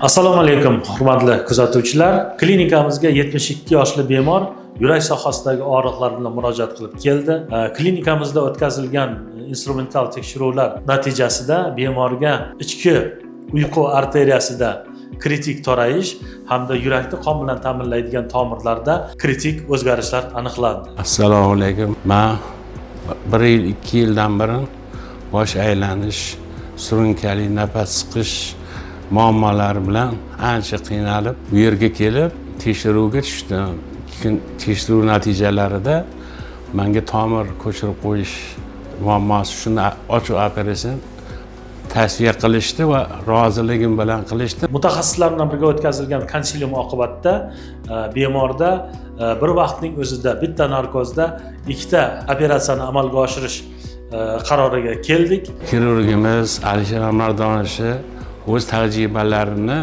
Assalomu alaykum, hurmatli kuzatuvchilar. Klinikamizga 72 yoshli bemor yurak sohasidagi og'riqlar bilan murojaat qilib keldi. Klinikamizda o'tkazilgan instrumental tekshiruvlar natijasida bemorga ichki uyqu arteriyasida kritik torayish hamda yurakni qon bilan ta'minlaydigan tomirlarda kritik o'zgarishlar aniqlandi. Assalomu alaykum. Men 1-2 yildan beri bosh aylanish, surunkali nafas siqish muammolari bilan ancha qiynalib, bu yerga kelib tekshiruvga tushdim. Tekshiruv natijalarida menga tomir ko'chirib qo'yish muammosi, shuni ochiq operatsiya tavsiya qilishdi va roziligim bilan qilishdi. Mutaxassislar bilan birga o'tkazilgan konsilium oqibatida bemorda bir vaqtning o'zida bitta narkozda ikkita operatsiyani amalga oshirish qaroriga keldik. Xirurgimiz Alisher Amardonovich o'z tajribalarini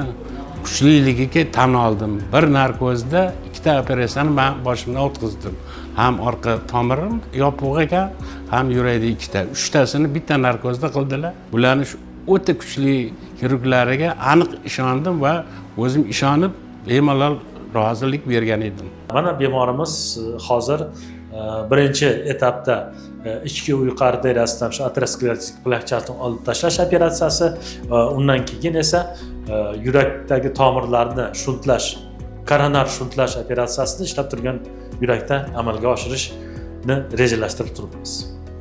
kuchliligiga tan oldim. Bir narkozda ikkita operatsiyani men boshimdan o'tkazdim. Ham orqa tomirim yopiq ekan, ham yurakda ikkita, uchtasini bitta narkozda qildilar. Bularning o'ta kuchli xirurglariga aniq ishondim va o'zim ishonib bemalol rozilik bergan edim. Mana bemorimiz hozir birinchi etapda ichki uyqu arteriyasidan shu aterosklerotik plakchatni olib tashlash operatsiyasi, undan keyin esa yurakdagi tomirlarni shuntlash, koronar shuntlash operatsiyasini ishlab turgan yurakda amalga oshirishni rejalashtirib turibmiz.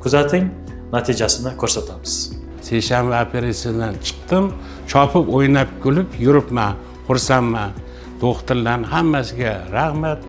Kuzating, natijasini ko'rsatamiz. Seshanba operatsiyadan chiqdim, chopib o'ynab kulib yuribman, xursandman. Doktorlarning hammasiga rahmat.